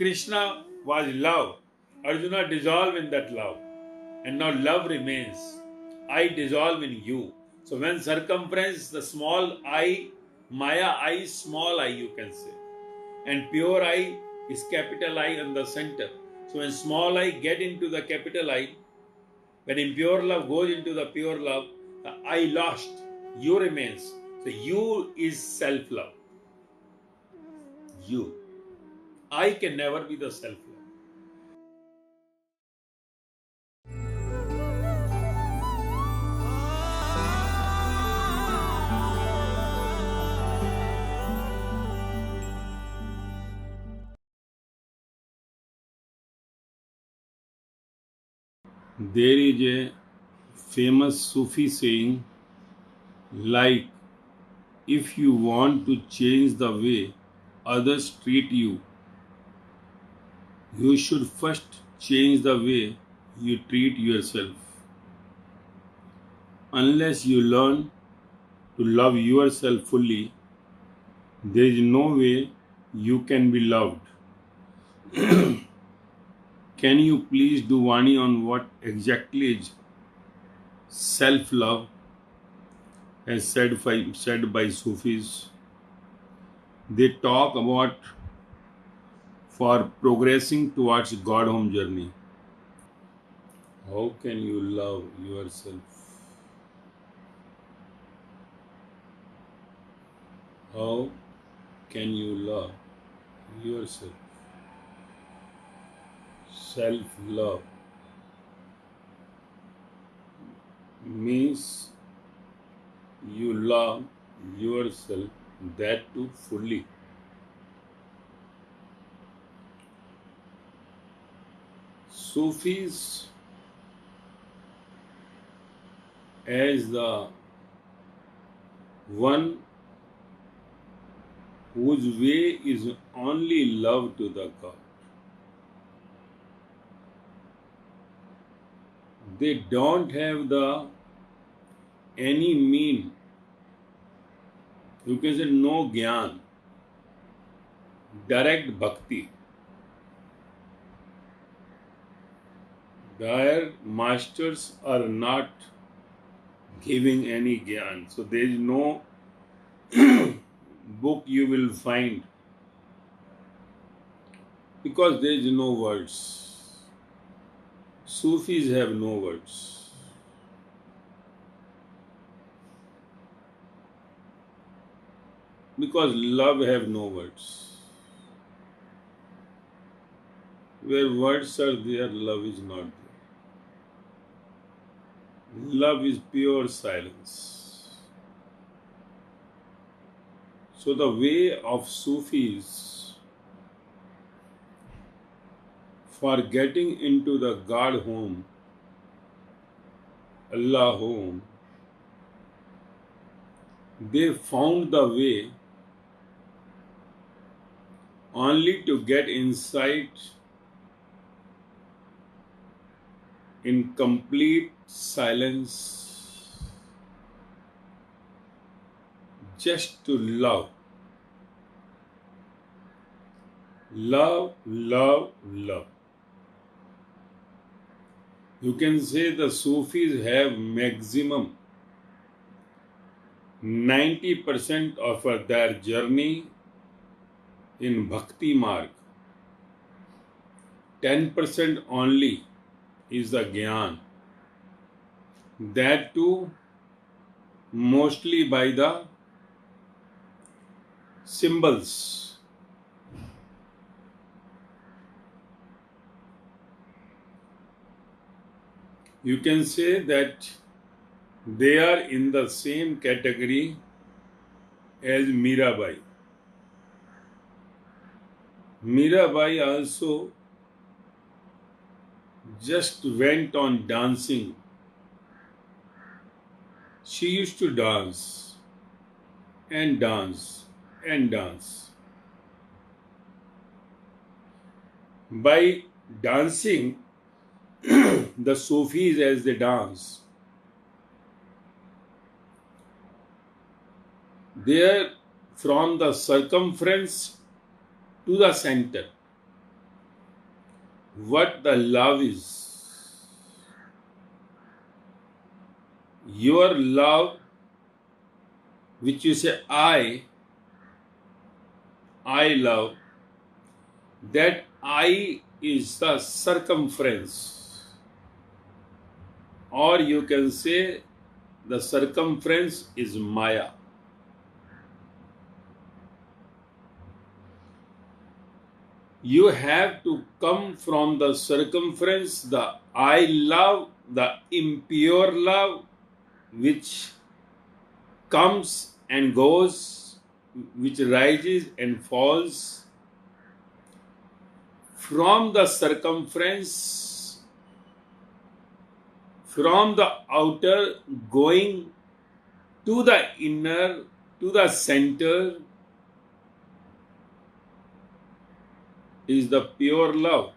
Krishna was love. Arjuna dissolved in that love. And now love remains. I dissolve in you. So when circumference, the small I, Maya I, small I you can say. And pure I is capital I in the center. So when small I get into the capital I, when impure love goes into the pure love, the I lost, you remains. So you is self-love. You. I can never be the self-love. There is a famous Sufi saying like, if you want to change the way others treat you, you should first change the way you treat yourself. Unless you learn to love yourself fully, there is no way you can be loved. Can you please do Vaani on what exactly is self-love as said by Sufis? They talk about for progressing towards God home journey. How can you love yourself? How can you love yourself? Self-love means you love yourself, that too fully. Sufis as the one whose way is only love to the God. They don't have the any mean. You can say no gyan, direct bhakti. Their masters are not giving any gyan. So there is no book you will find because there is no words. Sufis have no words. Because love have no words. Where words are there, love is not there. Love is pure silence. So the way of Sufis for getting into the God home, Allah home, they found the way only to get inside in complete silence, just to love. Love, love, love. You can say the Sufis have maximum 90% of their journey in bhakti marg. 10% only is the gyan. That too mostly by the symbols. You can say that they are in the same category as Mirabai. Mirabai also just went on dancing. She used to dance and dance and dance. By dancing, the Sufis as they dance, they are from the circumference to the center. what the love is. Your love, which you say I love, that I is the circumference. Or you can say the circumference is Maya. You have to come from the circumference, the I love, the impure love, which comes and goes, which rises and falls. From the circumference, from the outer, going to the inner, to the center, is the pure love.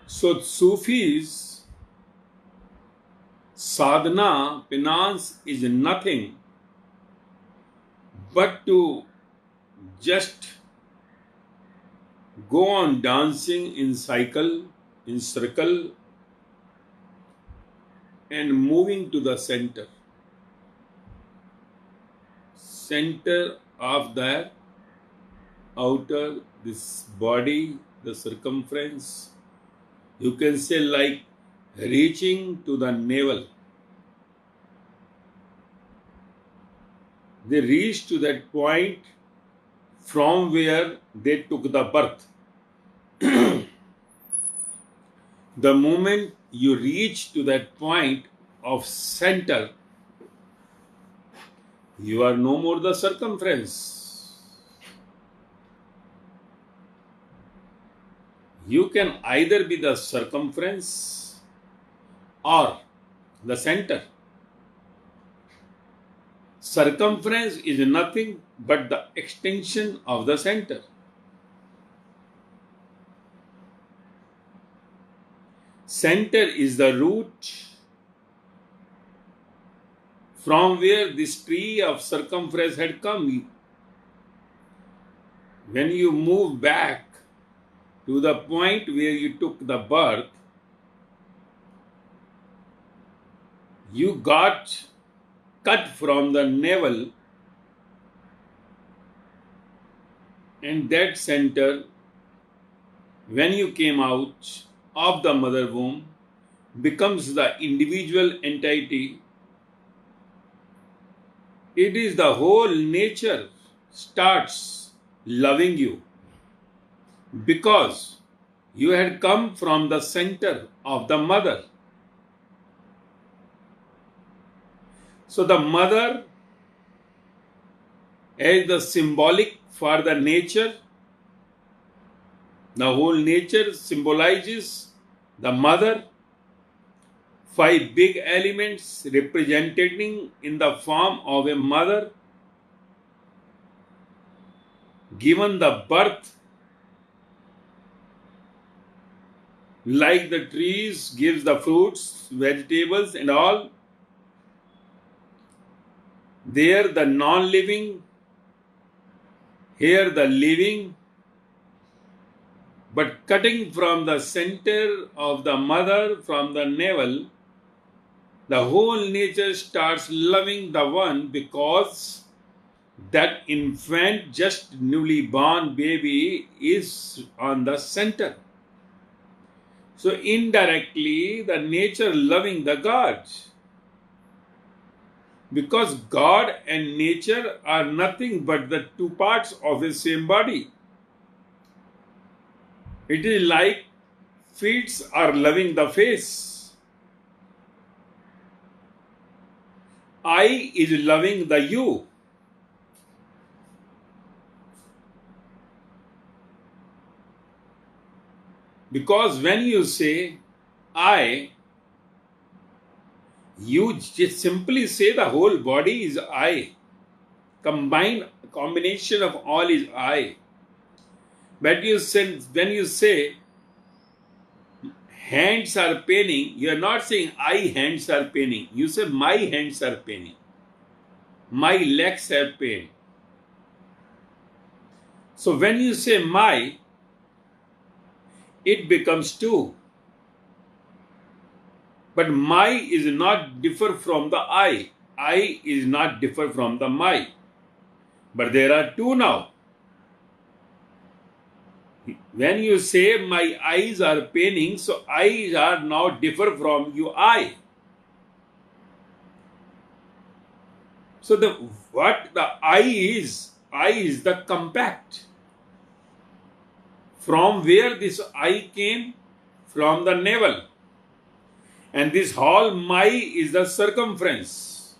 So Sufis, sadhana, penance is nothing but to just go on dancing in circle, and moving to the center of the outer, this body, the circumference. You can say like reaching to the navel. They reach to that point from where they took the birth. The moment you reach to that point of center, you are no more the circumference. You can either be the circumference or the center. Circumference is nothing but the extension of the center. Center is the root from where this tree of circumference had come. When you move back to the point where you took the birth, you got cut from the navel, and that center, when you came out of the mother womb, becomes the individual entity. It is the whole nature starts loving you because you had come from the center of the mother. So the mother as the symbolic for the nature, the whole nature symbolizes the mother. 5 big elements representing in the form of a mother given the birth, like the trees gives the fruits, vegetables and all. There the non-living, here the living, but cutting from the center of the mother, from the navel, the whole nature starts loving the one because that infant, just newly born baby, is on the center. So indirectly, the nature loving the God. Because God and nature are nothing but the 2 parts of the same body. It is like feet are loving the face. I is loving the you. Because when you say I, you just simply say the whole body is I. Combination of all is I. But when you say hands are paining, you are not saying I hands are paining. You say my hands are paining. My legs have pain. So when you say my, it becomes two. But my is not differ from the I. I is not differ from the my. But there are two now. When you say my eyes are paining, so eyes are now differ from you I. So what the I is the compact. From where this I came? From the navel. And this whole my is the circumference.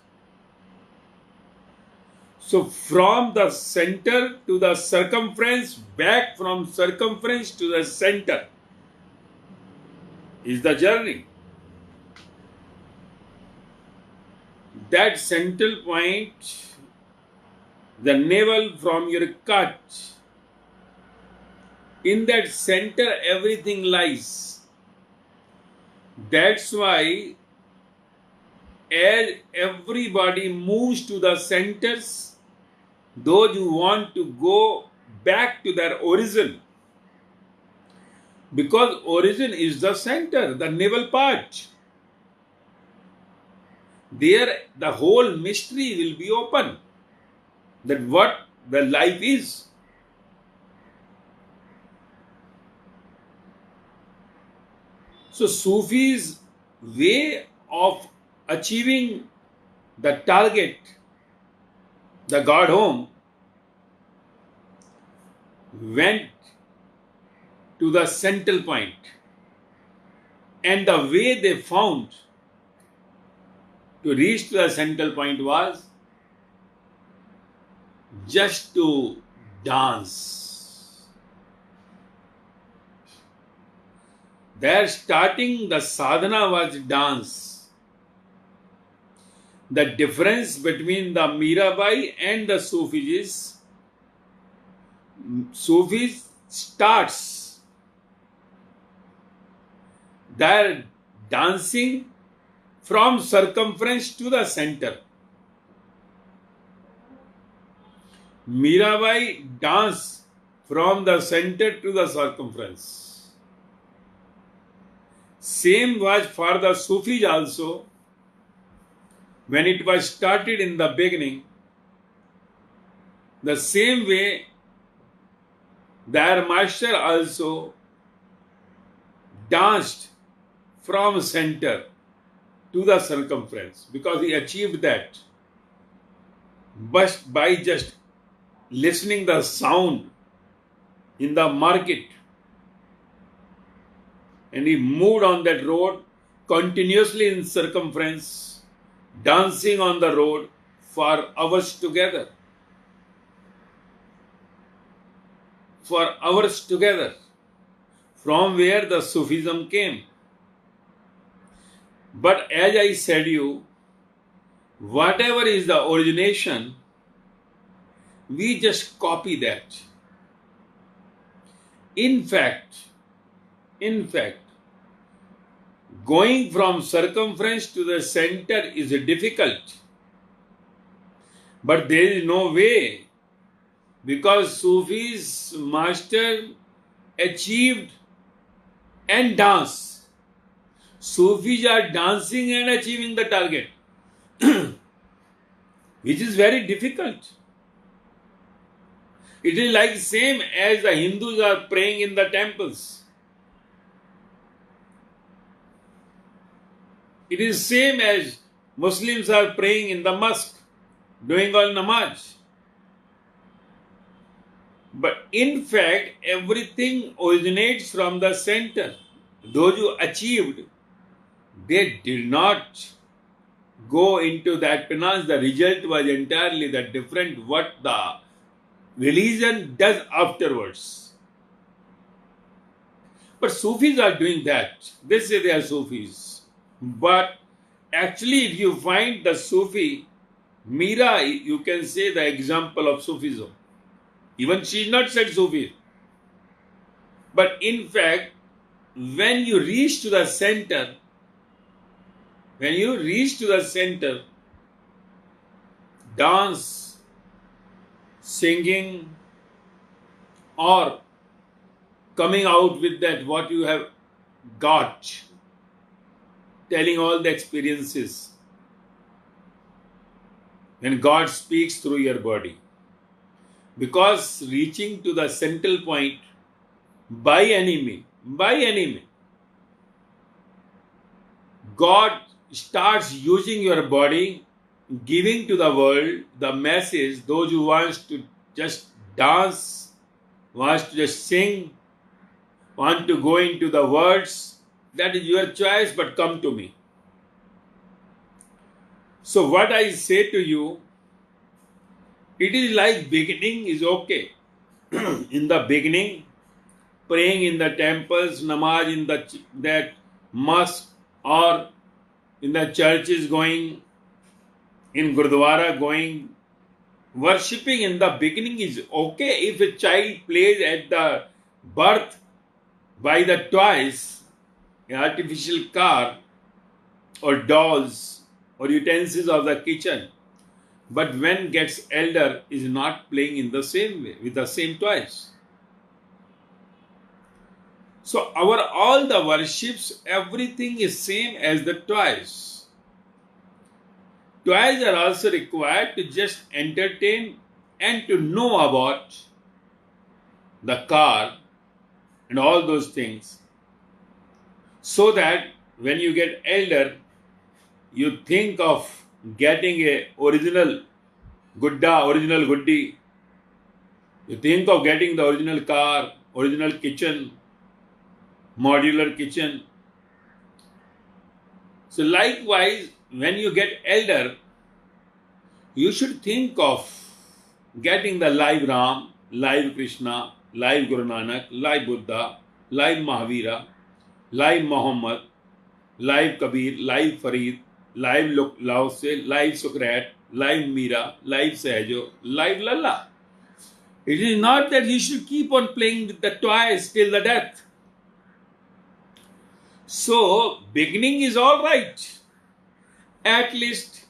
So from the center to the circumference, back from circumference to the center is the journey. That central point, the navel from your cut, in that center everything lies. That's why as everybody moves to the centers, those who want to go back to their origin, because origin is the center, the navel part. There the whole mystery will be open, that what the life is. So Sufi's way of achieving the target, the God home, went to the central point. And the way they found to reach to the central point was just to dance. Their starting the sadhana was dance. The difference between the Mirabai and the Sufis is, Sufis starts their dancing from circumference to the center. Mirabai dance from the center to the circumference. Same was for the Sufis also. When it was started in the beginning, the same way their master also danced from center to the circumference, because he achieved that but by just listening the sound in the market, and he moved on that road continuously in circumference, dancing on the road for hours together. For hours together, from where the Sufism came. But as I said you, whatever is the origination, we just copy that. In fact, going from circumference to the center is difficult. But there is no way, because Sufi's master achieved and dance. Sufis are dancing and achieving the target, which is very difficult. It is like same as the Hindus are praying in the temples. It is same as Muslims are praying in the mosque, doing all namaz. But in fact, everything originates from the center. Those who achieved, they did not go into that penance. The result was entirely the different what the religion does afterwards. But Sufis are doing that. They say they are Sufis. But actually, if you find the Sufi, Mira, you can say the example of Sufism. Even she is not said Sufi. But in fact, when you reach to the center, dance, singing, or coming out with that what you have got, telling all the experiences. When God speaks through your body. Because reaching to the central point by any means, God starts using your body, giving to the world the message, those who wants to just dance, wants to just sing, want to go into the words, that is your choice, but come to me. So what I say to you, it is like beginning is okay. In the beginning, praying in the temples, namaz in that mosque or in the churches going, in Gurdwara going, worshipping in the beginning is okay. If a child plays at the birth by the toys, an artificial car or dolls or utensils of the kitchen, but when gets elder is not playing in the same way with the same toys. So all the worships, everything is same as the toys. Toys are also required to just entertain and to know about the car and all those things, so that when you get elder, you think of getting a original gooddi. You think of getting the original car, original kitchen, modular kitchen. So likewise, when you get elder, you should think of getting the live Ram, live Krishna, live Guru Nanak, live Buddha, live Mahavira, live Muhammad, live Kabir, live Farid, live Lao Tse, live Sukrat, live Mira, live Sahajo, live Lalla. It is not that you should keep on playing with the toys till the death. So, beginning is all right. At least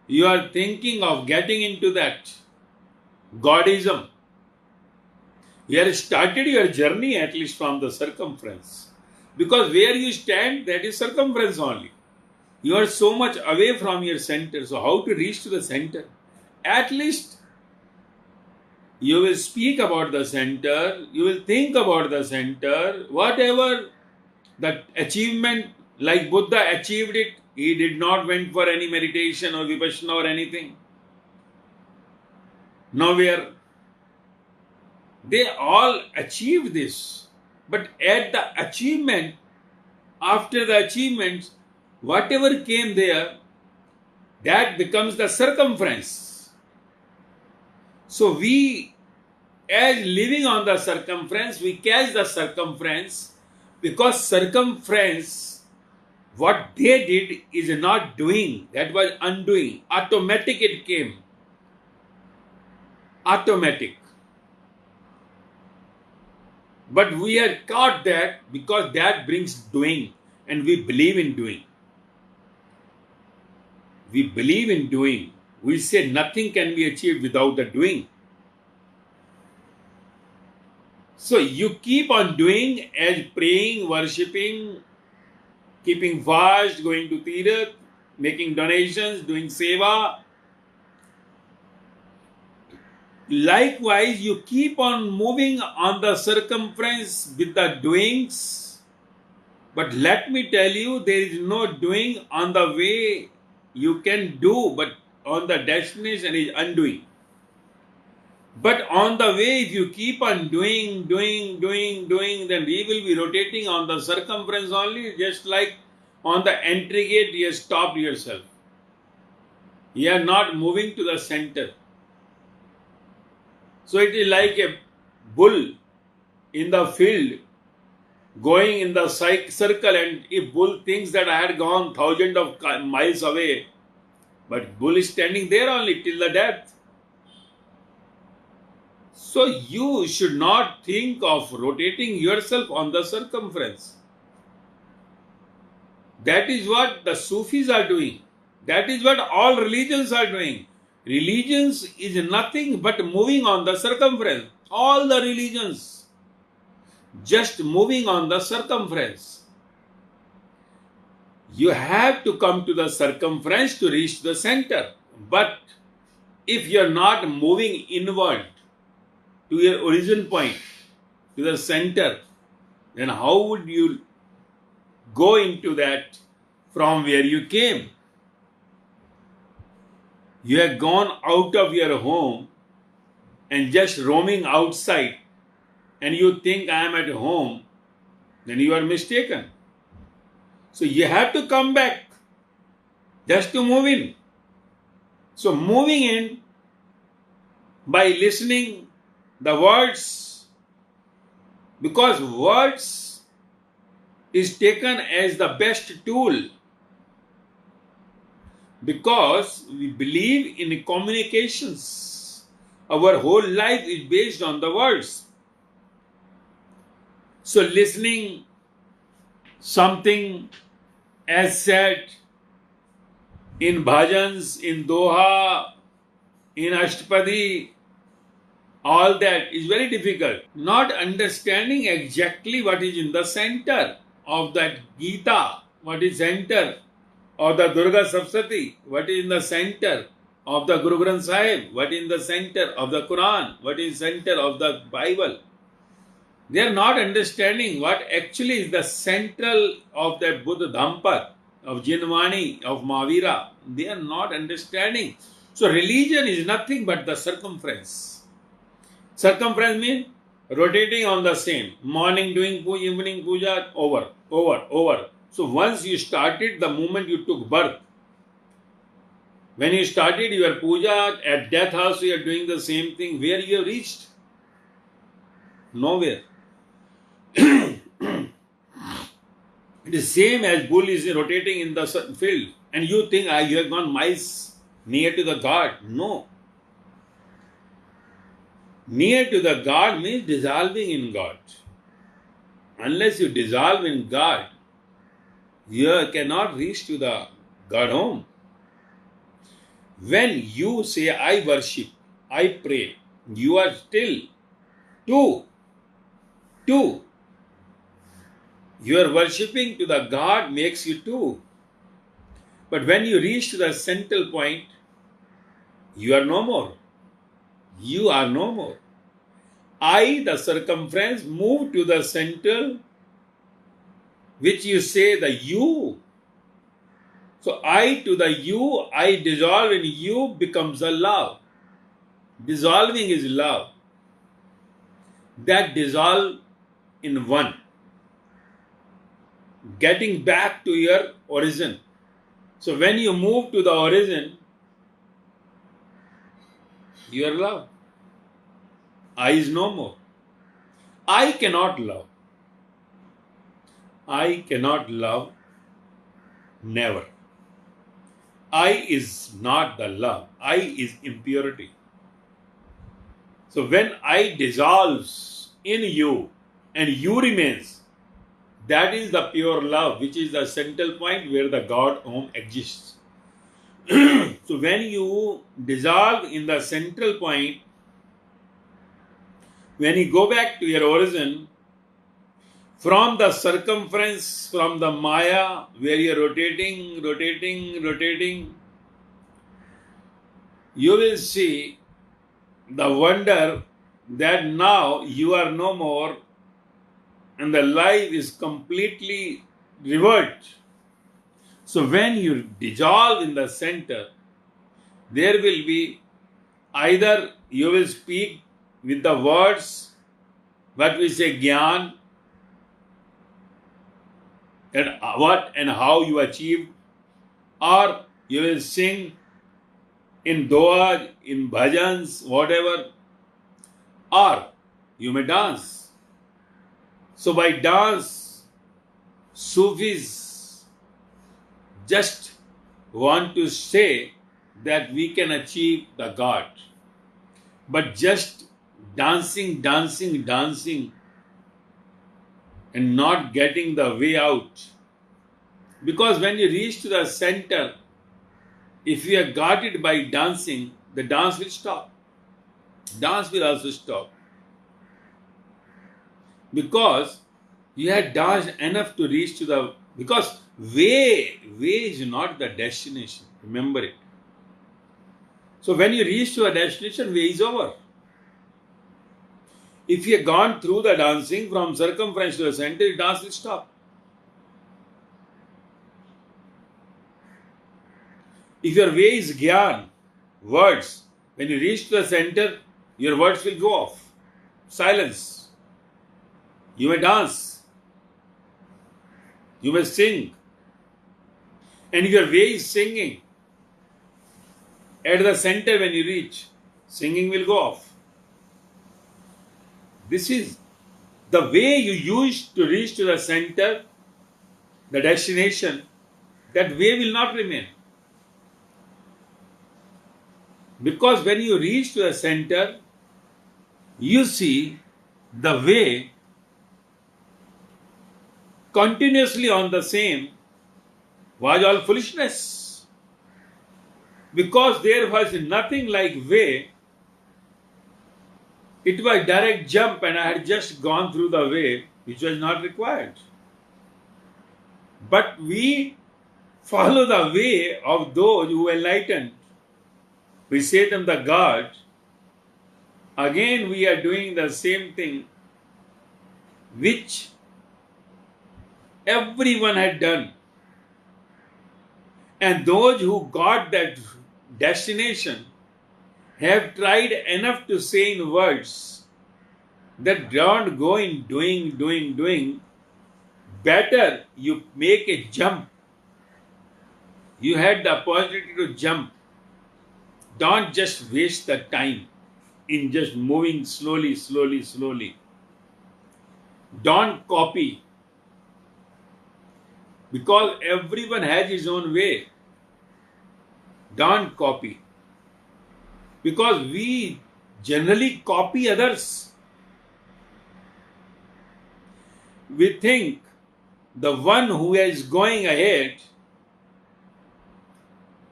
you are thinking of getting into that Godism. You have started your journey at least from the circumference. Because where you stand, that is circumference only. You are so much away from your center. So how to reach to the center? At least you will speak about the center. You will think about the center. Whatever the achievement, like Buddha achieved it. He did not went for any meditation or vipassana or anything. Nowhere. They all achieved this. But at the achievement, after the achievements, whatever came there, that becomes the circumference. So we, as living on the circumference, we catch the circumference, because circumference, what they did is not doing, that was undoing. Automatic it came. Automatic. But we are caught that because that brings doing, and we believe in doing. We believe in doing. We say nothing can be achieved without the doing. So you keep on doing as praying, worshipping, keeping fast, going to Tirath, making donations, doing seva. Likewise, you keep on moving on the circumference with the doings. But let me tell you, there is no doing on the way you can do, but on the destination is undoing. But on the way, if you keep on doing, then we will be rotating on the circumference only, just like on the entry gate, you have stopped yourself. You are not moving to the center. So it is like a bull in the field going in the circle, and if bull thinks that I had gone thousands of miles away, but bull is standing there only till the death. So you should not think of rotating yourself on the circumference. That is what the Sufis are doing. That is what all religions are doing. Religions is nothing but moving on the circumference. All the religions. just moving on the circumference. You have to come to the circumference to reach the center. But if you are not moving inward to your origin point, to the center, then how would you go into that from where you came? You have gone out of your home and just roaming outside, and you think I am at home, then you are mistaken. So you have to come back just to move in. So moving in by listening the words, because words is taken as the best tool, because we believe in communications. Our whole life is based on the words. So listening something as said in bhajans, in doha, in ashtapadi, all that is very difficult. Not understanding exactly what is in the center of that Gita, what is center of the Durga Saptati, what is in the center of the Guru Granth Sahib, what is in the center of the Quran, what is center of the Bible. They are not understanding what actually is the central of the Buddha Dhampat, of Jinvani, of Mahavira. They are not understanding. So religion is nothing but the circumference. Circumference means rotating on the same. Morning doing puja, evening puja, over. So once you started, the moment you took birth, when you started your puja, at death also you are doing the same thing. Where you have reached? Nowhere. It is same as bull is rotating in the field, and you think you have gone miles near to the God. No. Near to the God means dissolving in God. Unless you dissolve in God, you cannot reach to the God home. When you say, I worship, I pray, you are still two. You are worshipping to the God makes you two. But when you reach to the central point, you are no more. You are no more. I, the circumference, move to the central, which you say the you. So I to the you, I dissolve in you becomes a love. Dissolving is love. That dissolve in one. Getting back to your origin. So when you move to the origin, you are love. I is no more. I cannot love. I cannot love. Never. I is not the love. I is impurity. So when I dissolves in you and you remains, that is the pure love, which is the central point where the God home exists. So when you dissolve in the central point, when you go back to your origin, from the circumference, from the Maya, where you are rotating, you will see the wonder that now you are no more and the life is completely revert. So when you dissolve in the center, there will be either you will speak with the words, what we say Gyan, and what and how you achieved, or you will sing in doa, in bhajans, whatever, or you may dance. So by dance, Sufis just want to say that we can achieve the God. But just dancing and not getting the way out. Because when you reach to the center, if you are guarded by dancing, the dance will stop. Dance will also stop. Because you had danced enough to reach to the... Because way is not the destination. Remember it. So when you reach to a destination, way is over. If you have gone through the dancing from circumference to the center, the dance will stop. If your way is gyan, words, when you reach to the center, your words will go off. Silence. You may dance. You may sing. And if your way is singing, at the center when you reach, singing will go off. This is the way you use to reach to the center, the destination, that way will not remain. Because when you reach to the center, you see the way continuously on the same was all foolishness. Because there was nothing like way, it was direct jump and I had just gone through the way which was not required. But we follow the way of those who are enlightened. We say them the God. Again we are doing the same thing which everyone had done. And those who got that destination have tried enough to say in words that don't go in doing. Better you make a jump. You had the opportunity to jump. Don't just waste the time in just moving slowly. Don't copy. Because everyone has his own way. Don't copy. Because we generally copy others. We think the one who is going ahead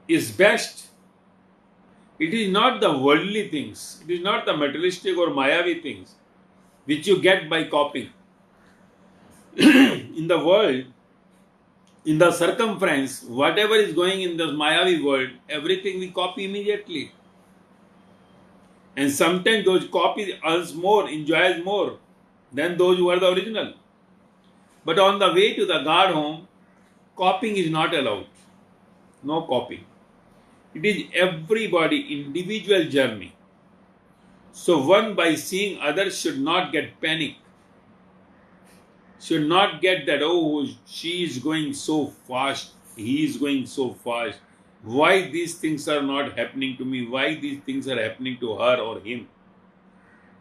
is best. It is not the worldly things. It is not the materialistic or mayavi things which you get by copying. In the world, in the circumference, whatever is going in the mayavi world, everything we copy immediately. And sometimes those copies earns more, enjoys more than those who are the original. But on the way to the God home, copying is not allowed. No copying. It is everybody individual journey. So one by seeing others should not get panic. Should not get that, oh, she is going so fast, he is going so fast. Why these things are not happening to me? Why these things are happening to her or him?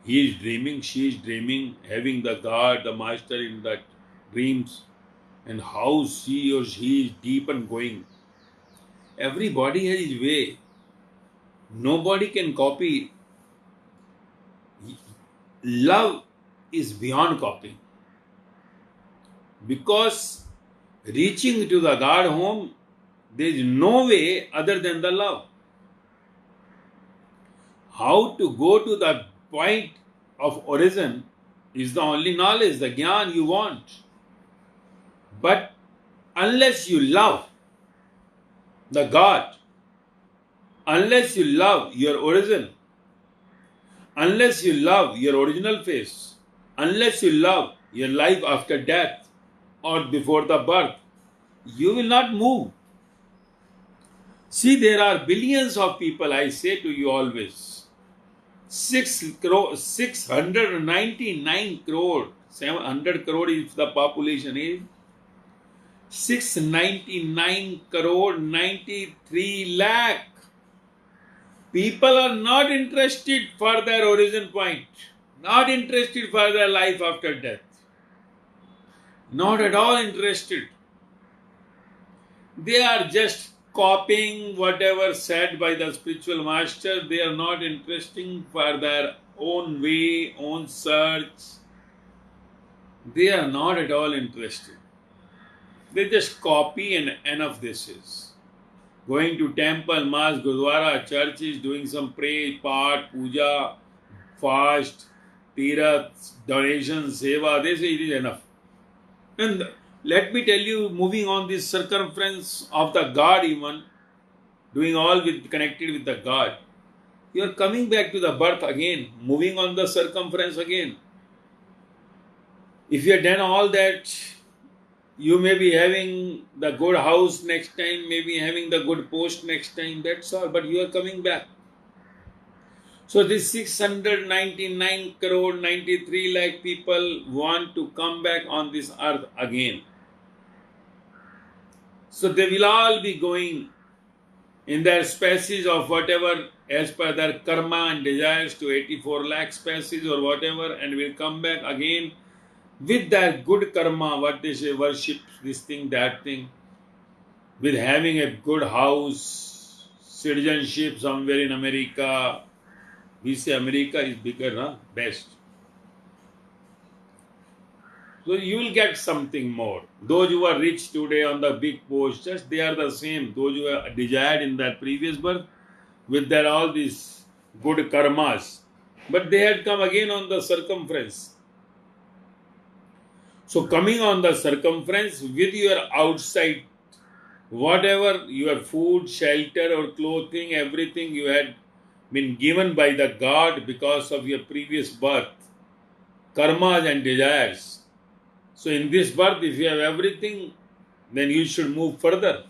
He is dreaming, she is dreaming, having the God, the master in that dreams, and how she or he is deep and going. Everybody has his way. Nobody can copy. Love is beyond copying. Because reaching to the God home, there is no way other than the love. How to go to the point of origin is the only knowledge, the gyan you want. But unless you love the God, unless you love your origin, unless you love your original face, unless you love your life after death or before the birth, you will not move. See, there are billions of people, I say to you always, 699 crore, 700 crore if the population is, 699 crore 93 lakh. People are not interested for their origin point, not interested for their life after death, not at all interested. They are just copying whatever said by the spiritual master. They are not interested for their own way, own search. They are not at all interested. They just copy and enough this is. Going to temple, mosque, gurdwara, churches, doing some prayer, part, puja, fast, Tirath, donations, seva, they say it is enough. And let me tell you, moving on this circumference of the God even, doing all with connected with the God, you are coming back to the birth again, moving on the circumference again. If you have done all that, you may be having the good house next time, maybe having the good post next time, that's all, but you are coming back. So this 699 crore 93 lakh people want to come back on this earth again. So they will all be going in their species of whatever as per their karma and desires to 84 lakh species or whatever, and will come back again with their good karma, what they say, worship, this thing, that thing, with having a good house, citizenship somewhere in America. We say America is bigger, huh? Best. So you will get something more. Those who are rich today on the big posts, just they are the same. Those who are desired in that previous birth, with their all these good karmas. But they had come again on the circumference. So coming on the circumference with your outside, whatever your food, shelter or clothing, everything you had been given by the God because of your previous birth, karmas and desires. So in this birth, if you have everything, then you should move further.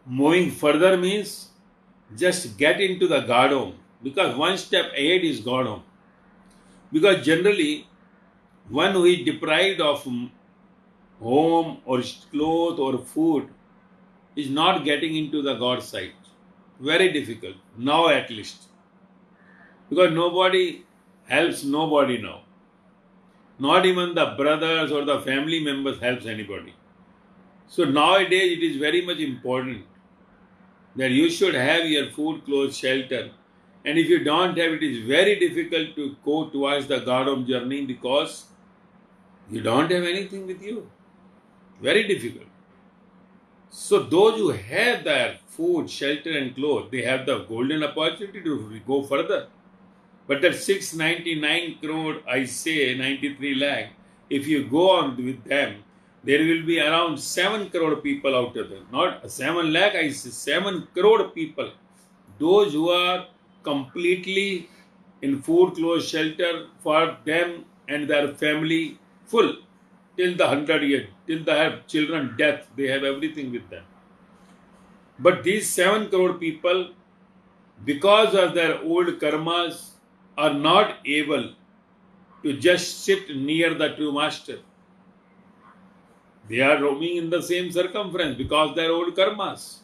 Moving further means just get into the God home, because one step ahead is God home. Because generally, one who is deprived of home or clothes or food is not getting into the God side. Very difficult, now at least. Because nobody helps nobody now. Not even the brothers or the family members helps anybody. So nowadays it is very much important that you should have your food, clothes, shelter. And if you don't have, it is very difficult to go towards the God home journey, because you don't have anything with you. Very difficult. So those who have their food, shelter and clothes, they have the golden opportunity to go further. But that 699 crore, I say 93 lakh, if you go on with them, there will be around 7 crore people out of them. Not 7 lakh, I say 7 crore people. Those who are completely in food, clothes, shelter for them and their family full till the 100 years, till they have children, death, they have everything with them. But these 7 crore people, because of their old karmas, are not able to just sit near the true master. They are roaming in the same circumference because they are old karmas.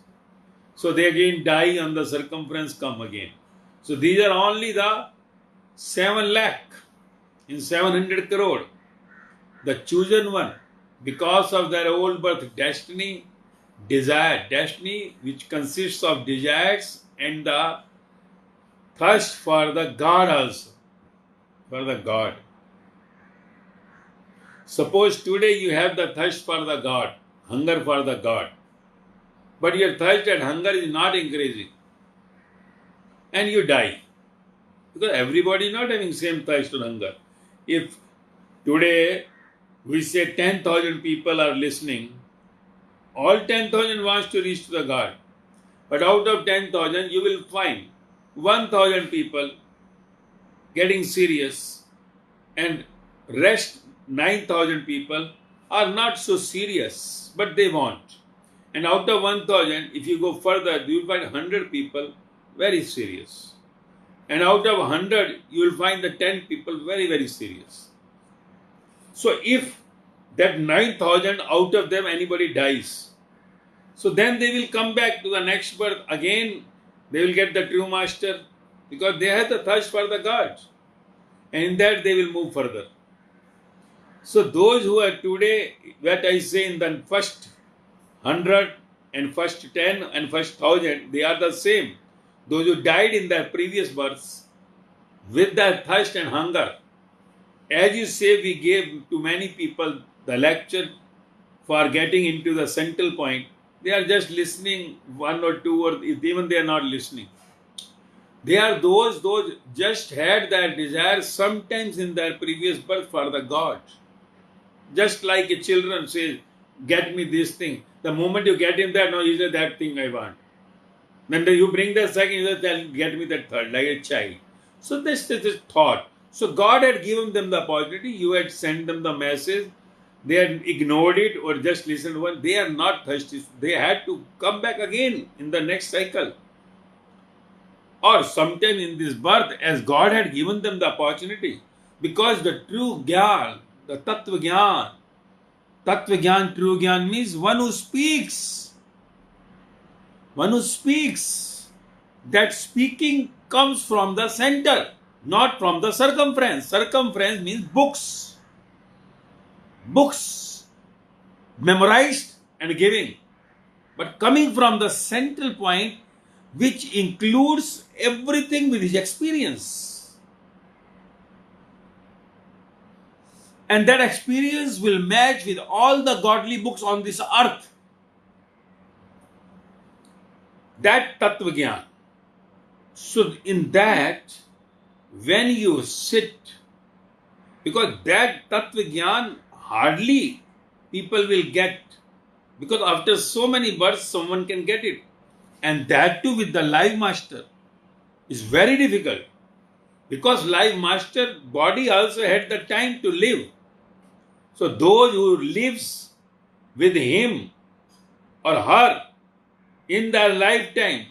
So they again die on the circumference, come again. So these are only the 7 lakh in 700 crore. The chosen one, because of their old birth destiny, desire, destiny which consists of desires and the thirst for the God also, for the God. Suppose today you have the thirst for the God, hunger for the God, but your thirst and hunger is not increasing, and you die. Because everybody is not having same thirst or hunger. If today we say 10,000 people are listening, all 10,000 wants to reach to the God. But out of 10,000, you will find 1,000 people getting serious, and rest 9,000 people are not so serious, but they want. And out of 1,000, if you go further, you will find 100 people very serious. And out of 100, you will find the 10 people very, very serious. So if that 9,000 out of them anybody dies, so then they will come back to the next birth again. They will get the true master, because they have the thirst for the God. And in that they will move further. So those who are today, what I say in the first 100 and first 10 and first 1,000, they are the same. Those who died in their previous births with their thirst and hunger. As you say, we gave to many people the lecture for getting into the central point. They are just listening, one or two, or even they are not listening. They are those just had that desire sometimes in their previous birth for the God. Just like a children says, get me this thing. The moment you get him that, no, you say that thing I want. Then you bring the second, you say, get me that third, like a child. So this is the thought. So God had given them the opportunity. You had sent them the message. They had ignored it or just listened to one. They are not thirsty. They had to come back again in the next cycle. Or sometime in this birth, as God had given them the opportunity. Because the true Gyan, the Tattva Gyan, true Gyan means one who speaks. One who speaks. That speaking comes from the center, not from the circumference. Circumference means books. Books. Memorized and giving. But coming from the central point, which includes everything with his experience. And that experience will match with all the godly books on this earth. That Tattva Gyan. So in that, when you sit, because that Tattva Gyan hardly people will get, because after so many births someone can get it. And that too with the live master is very difficult. Because live master body also had the time to live. So those who lives with him or her in their lifetime,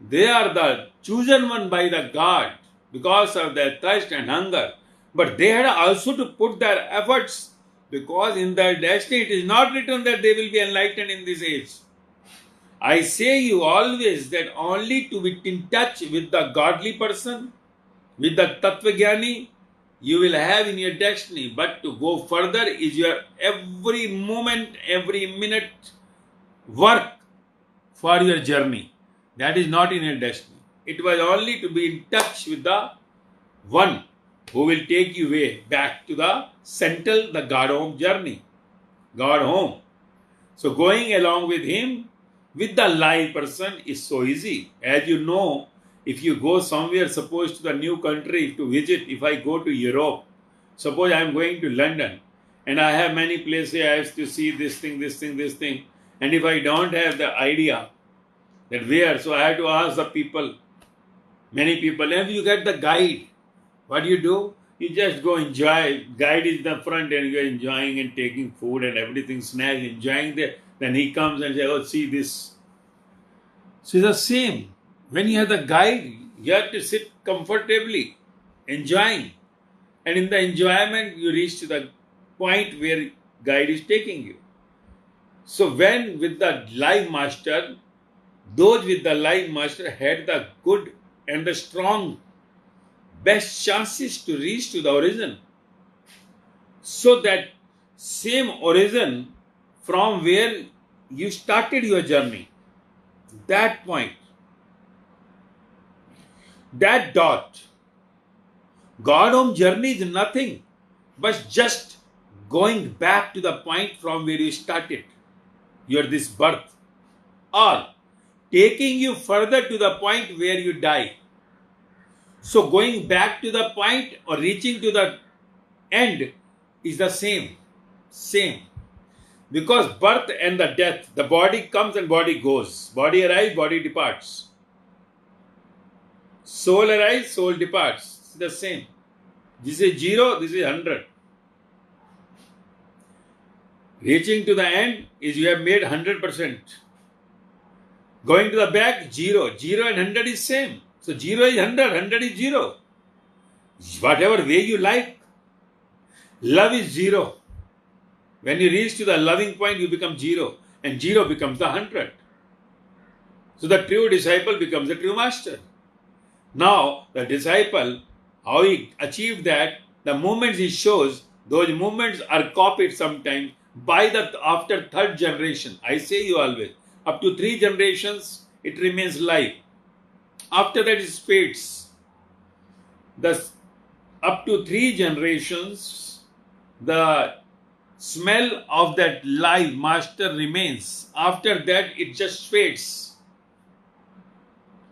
they are the chosen one by the God because of their thirst and hunger. But they had also to put their efforts, because in their destiny it is not written that they will be enlightened in this age. I say you always that only to be in touch with the godly person, with the Tattva Gyani, you will have in your destiny. But to go further is your every moment, every minute work for your journey. That is not in your destiny. It was only to be in touch with the one who will take you way back to the central, the God home journey. God home. So going along with him, with the live person is so easy. As you know, if you go somewhere, suppose to the new country to visit, if I go to Europe, suppose I am going to London and I have many places I have to see this thing, and if I don't have the idea that where, so I have to ask the people, many people, and you get the guide. What do? You just go enjoy. Guide is the front and you are enjoying and taking food and everything, snacks, enjoying there. Then he comes and says, oh, see this. So it's the same. When you have the guide, you have to sit comfortably, enjoying. And in the enjoyment, you reach to the point where guide is taking you. So when with the live master, those with the live master had the good and the strong, best chances to reach to the origin. So that same origin from where you started your journey, that point, that dot. God home journey is nothing but just going back to the point from where you started your this birth, or taking you further to the point where you die. So going back to the point or reaching to the end is the same. Because birth and the death, the body comes and body goes. Body arrives, body departs. Soul arrives, soul departs. It's the same. This is 0, this is 100. Reaching to the end is you have made 100%. Going to the back, 0. 0 and 100 is same. So 0 is 100, 100 is 0. Whatever way you like. Love is 0. When you reach to the loving point, you become 0. And 0 becomes the 100. So the true disciple becomes the true master. Now, the disciple, how he achieved that, the movements he shows, those movements are copied sometimes by the after third generation. I say you always, up to 3 generations, it remains live. After that, it fades. Up to 3 generations, the smell of that live master remains. After that, it just fades.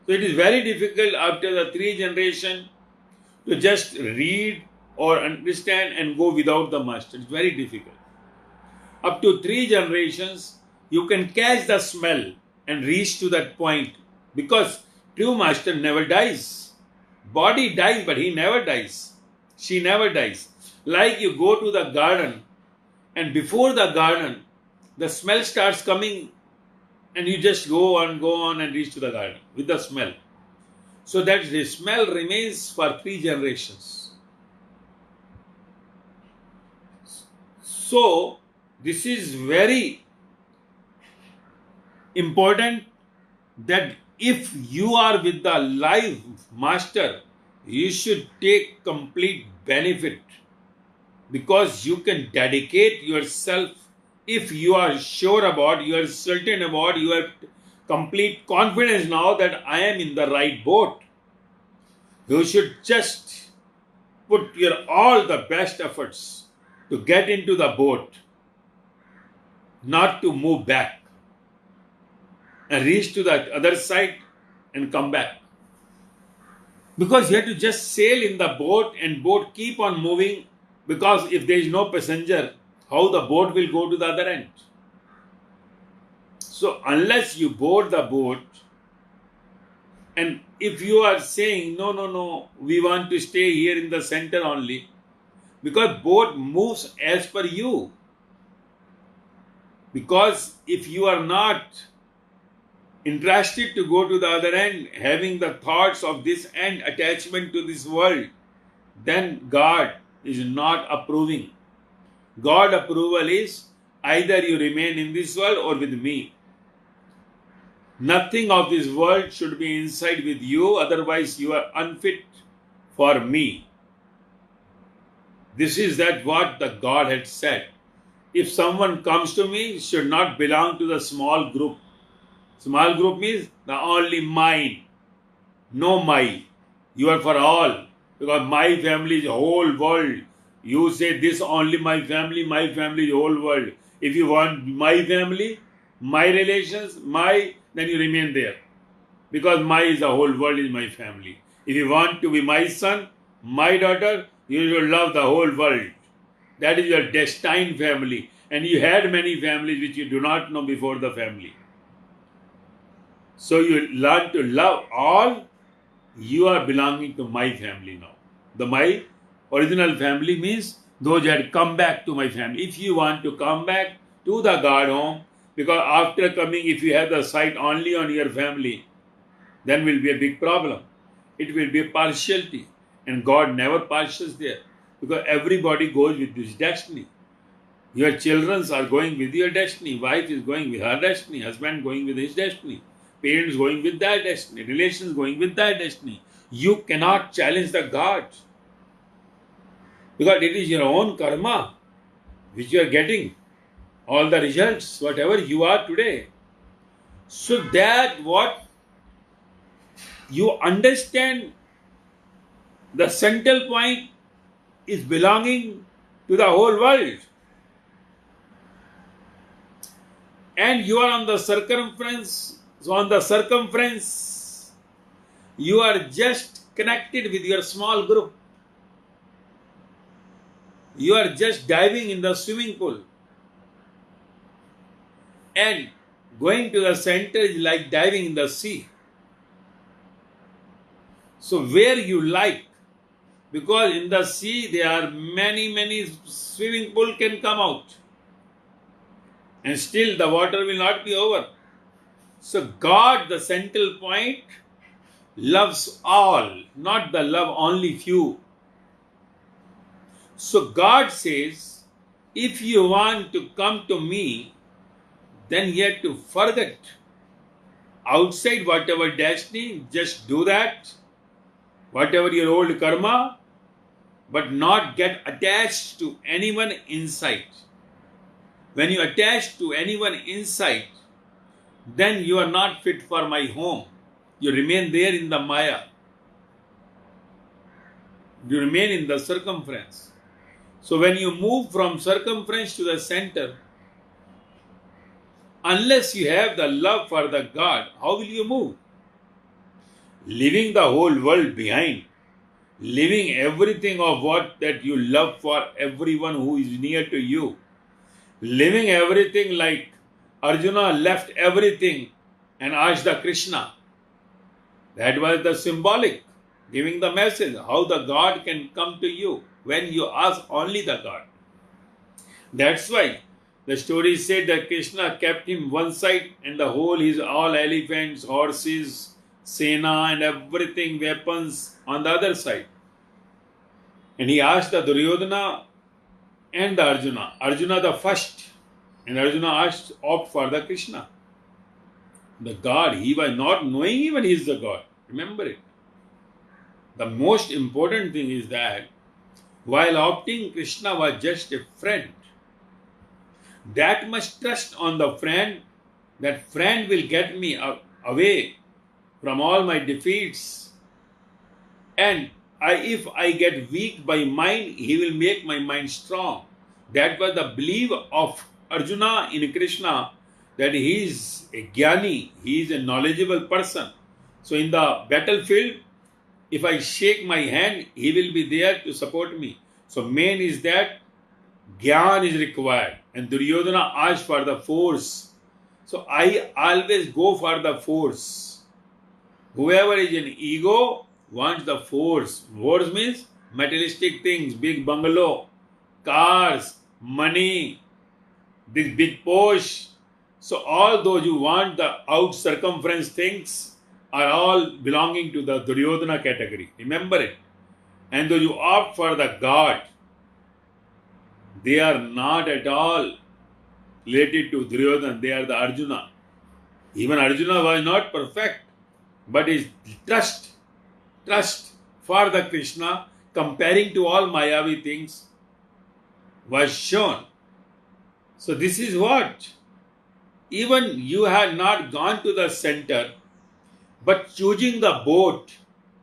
So it is very difficult after the 3 generation to just read or understand and go without the master. It's very difficult. Up to 3 generations, you can catch the smell and reach to that point, because true master never dies. Body dies, but he never dies. She never dies. Like you go to the garden, and before the garden, the smell starts coming, and you just go on and reach to the garden with the smell. So that the smell remains for 3 generations. So this is very important, that if you are with the live master, you should take complete benefit, because you can dedicate yourself. If you are sure about, you are certain about, you have complete confidence now that I am in the right boat, you should just put your all the best efforts to get into the boat, not to move back and reach to the other side and come back. Because you have to just sail in the boat, and boat keep on moving, because if there is no passenger, how the boat will go to the other end? So unless you board the boat, and if you are saying, no, we want to stay here in the center only, because boat moves as per you. Because if you are not interested to go to the other end, having the thoughts of this end, attachment to this world, then God is not approving. God approval is either you remain in this world or with me. Nothing of this world should be inside with you, otherwise you are unfit for me. This is that what the God had said. If someone comes to me, should not belong to the small group. Small group means the only mine. No my. You are for all. Because my family is the whole world. You say this only my family is the whole world. If you want my family, my relations, then you remain there. Because my is the whole world is my family. If you want to be my son, my daughter, you should love the whole world. That is your destined family. And you had many families which you do not know before the family. So you learn to love all. You are belonging to my family now. My original family means those that come back to my family. If you want to come back to the God home, because after coming, if you have the sight only on your family, then will be a big problem. It will be a partiality. And God never partials there. Because everybody goes with his destiny. Your children are going with your destiny. Wife is going with her destiny. Husband going with his destiny. Parents going with their destiny. Relations going with their destiny. You cannot challenge the God. Because it is your own karma which you are getting. All the results, whatever you are today. So that what you understand, the central point is belonging to the whole world. And you are on the circumference. So on the circumference, you are just connected with your small group. You are just diving in the swimming pool. And going to the center is like diving in the sea. So where you like, because in the sea there are many swimming pool can come out. And still the water will not be over. So God, the central point, loves all, not the love only few. So God says, if you want to come to me, then you have to forget outside whatever destiny, just do that, whatever your old karma, but not get attached to anyone inside. When you attach to anyone inside, then you are not fit for my home. You remain there in the Maya. You remain in the circumference. So when you move from circumference to the center, unless you have the love for the God, how will you move? leaving the whole world behind, leaving everything of what that you love for everyone who is near to you, leaving everything like Arjuna left everything and asked the Krishna. That was the symbolic, giving the message how the God can come to you when you ask only the God. That's why the story said that Krishna kept him one side and the whole his all elephants, horses, Sena and everything, weapons on the other side. And he asked the Duryodhana and the Arjuna. Arjuna the first. And Arjuna opt for the Krishna. The God, he was not knowing even he is the God. Remember it. The most important thing is that while opting, Krishna was just a friend. That much trust on the friend, that friend will get me away from all my defeats. And if I get weak by mind, he will make my mind strong. That was the belief of Arjuna in Krishna, that he is a jnani, he is a knowledgeable person. So in the battlefield, if I shake my hand, he will be there to support me. So main is that Gyan is required. And Duryodhana asked for the force. So I always go for the force. Whoever is in ego wants the force. Force means materialistic things, big bungalow, cars, money, this big Porsche. So all those who want the out circumference things are all belonging to the Duryodhana category. Remember it. And those who opt for the God, they are not at all related to Duryodhana, they are the Arjuna. Even Arjuna was not perfect, but his trust for the Krishna, comparing to all Mayavi things, was shown. So this is what, even you had not gone to the center, but choosing the boat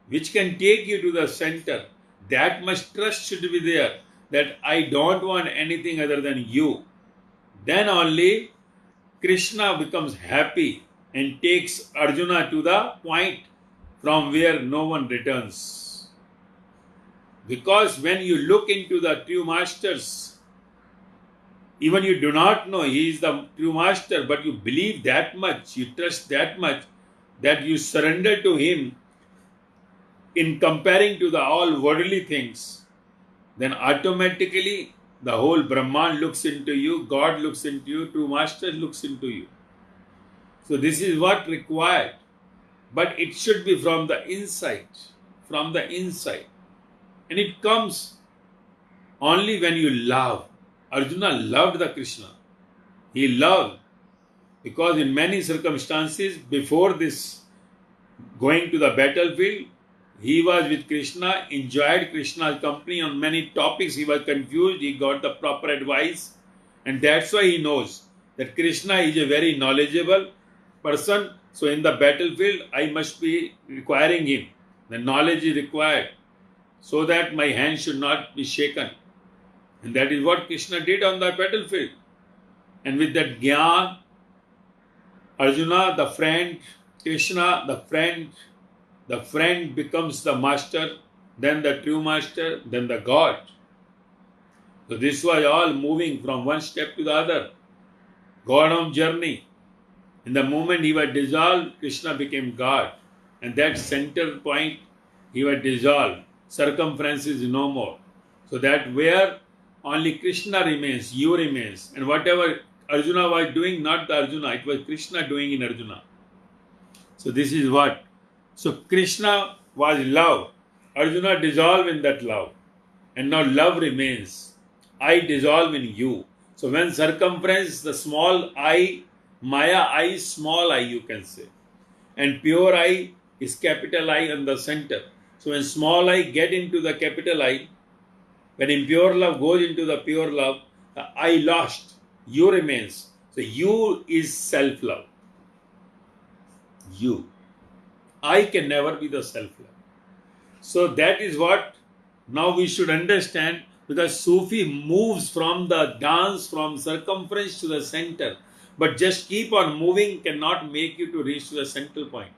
which can take you to the center, that much trust should be there, that I don't want anything other than you. Then only Krishna becomes happy and takes Arjuna to the point from where no one returns. Because when you look into the true masters, even you do not know he is the true master, but you believe that much, you trust that much, that you surrender to him in comparing to the all worldly things, then automatically the whole Brahman looks into you, God looks into you, true master looks into you. So this is what required. But it should be from the inside. From the inside. And it comes only when you love. Arjuna loved the Krishna. He loved. Because in many circumstances, before this going to the battlefield, he was with Krishna, enjoyed Krishna's company on many topics. He was confused. He got the proper advice. And that's why he knows that Krishna is a very knowledgeable person. So in the battlefield, I must be requiring him. The knowledge is required so that my hand should not be shaken. And that is what Krishna did on the battlefield. And with that Gyan, Arjuna, the friend, Krishna, the friend becomes the master, then the true master, then the God. So this was all moving from one step to the other. God-home journey. In the moment he was dissolved, Krishna became God. And that center point, he was dissolved. Circumference is no more. So that where only Krishna remains, you remains. And whatever Arjuna was doing, not the Arjuna, it was Krishna doing in Arjuna. So this is what. So Krishna was love. Arjuna dissolved in that love. And now love remains. I dissolve in you. So when circumference, the small I, Maya I, small I you can say. And pure I is capital I on the center. So when small I get into the capital I, when impure love goes into the pure love, the I lost, you remains. So you is self-love. You. I can never be the self-love. So that is what now we should understand, because Sufi moves from the dance, from circumference to the center. But just keep on moving cannot make you to reach to the central point.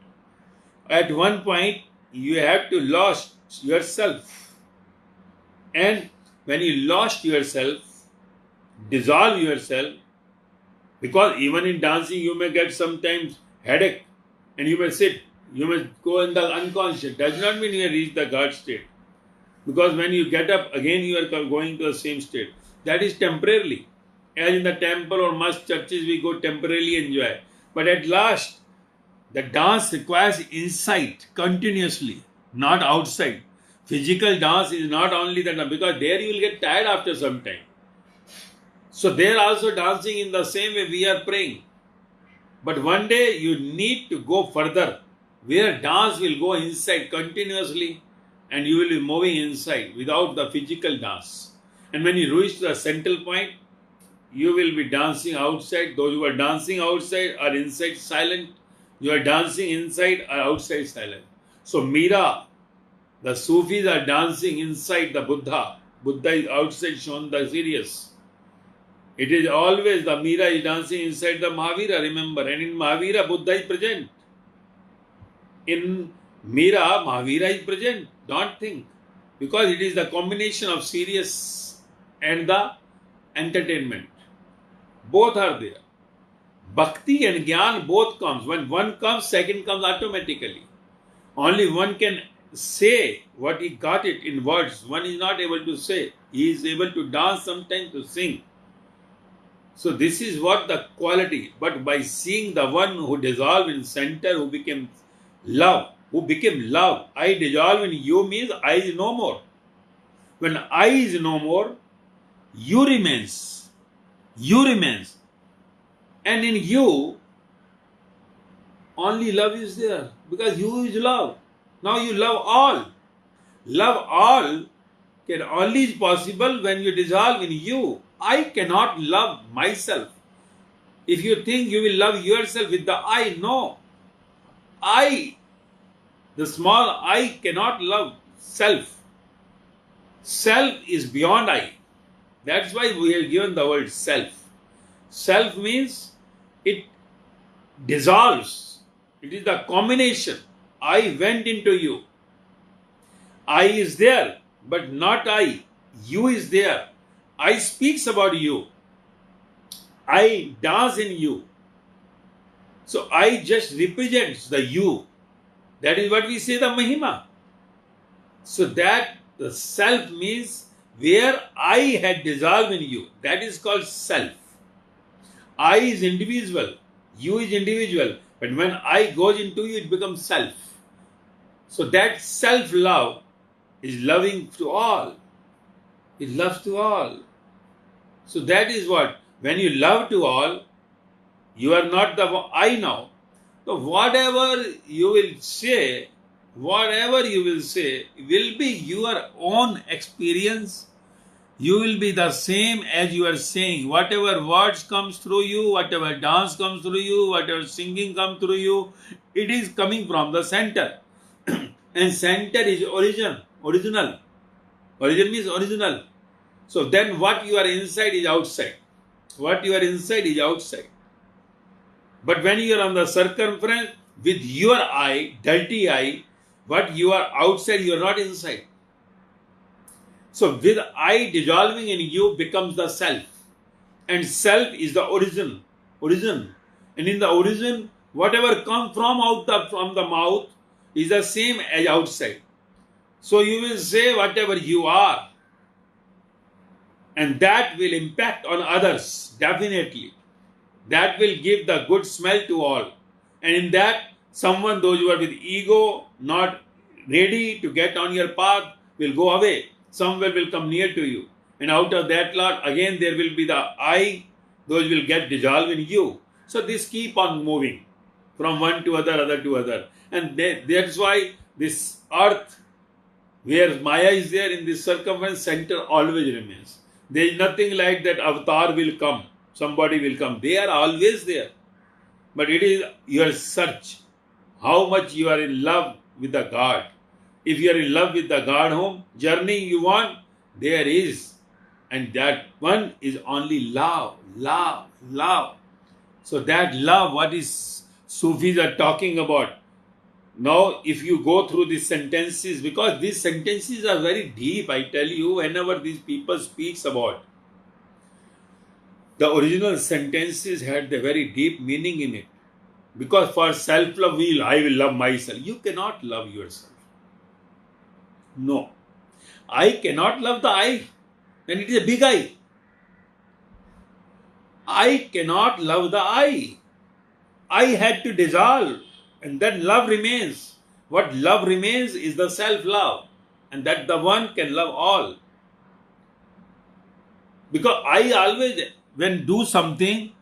at one point you have to lost yourself. And when you lost yourself, dissolve yourself, because even in dancing you may get sometimes headache and you may sit, you may go in the unconscious. Does not mean you reach the God state. Because when you get up, again you are going to the same state. That is temporarily. As in the temple or mosque churches, we go temporarily enjoy. But at last, the dance requires insight continuously, not outside. Physical dance is not only that, because there you will get tired after some time. So they are also dancing in the same way we are praying. But one day you need to go further, where dance will go inside continuously and you will be moving inside without the physical dance. And when you reach the central point, you will be dancing outside. Those who are dancing outside are inside silent. You are dancing inside or outside silent. So Meera, the Sufis are dancing inside the Buddha. Buddha is outside shown the serious. It is always the Meera is dancing inside the Mahavira, remember. And in Mahavira, Buddha is present. In Meera, Mahavira is present. Don't think. Because it is the combination of serious and the entertainment. Both are there. Bhakti and Gyan both comes. When one comes, second comes automatically. Only one can say what he got it in words. One is not able to say. He is able to dance, sometimes to sing. So this is what the quality. But by seeing the one who dissolved in center, who became love, I dissolve in you means I is no more. When I is no more, you remains. You remains. And in you, only love is there. Because you is love. Now you love all. Love all can only is possible when you dissolve in you. I cannot love myself. If you think you will love yourself with the I, no. I, the small I, cannot love self. Self is beyond I. That's why we have given the word self. Self means it dissolves. It is the combination. I went into you. I is there, but not I. You is there. I speaks about you. I dance in you. So I just represents the you. That is what we say the Mahima. So that the self means where I had dissolved in you. That is called self. I is individual. You is individual. But when I goes into you, it becomes self. So that self-love is loving to all. It loves to all. So that is what, when you love to all, you are not the I now. So whatever you will say will be your own experience. You will be the same as you are saying. Whatever words comes through you, whatever dance comes through you, whatever singing comes through you, it is coming from the center. And center is original. Origin means original. So then what you are inside is outside. What you are inside is outside. But when you are on the circumference with your eye, dirty eye, what you are outside, you are not inside. So with I dissolving in you becomes the self. And self is the origin. And in the origin, whatever comes from the mouth is the same as outside. So you will say whatever you are. And that will impact on others, definitely. That will give the good smell to all. And in that, those who are with ego, not ready to get on your path, will go away. Somewhere will come near to you. And out of that lot, again there will be the I, those will get dissolved in you. So this keep on moving from one to other to other. And that's why this earth, where Maya is there in this circumference, center always remains. There is nothing like that avatar will come, somebody will come. They are always there. But it is your search. How much you are in love with the God. If you are in love with the God home journey you want, there is. And that one is only love. So that love, what is Sufis are talking about, Now, if you go through these sentences, because these sentences are very deep, I tell you, whenever these people speaks about, the original sentences had the very deep meaning in it. Because for self-love, I will love myself. You cannot love yourself. No. I cannot love the I. Then it is a big I. I cannot love the I. I had to dissolve. And then love remains. What love remains is the self-love. And that the one can love all. Because I always, when do something,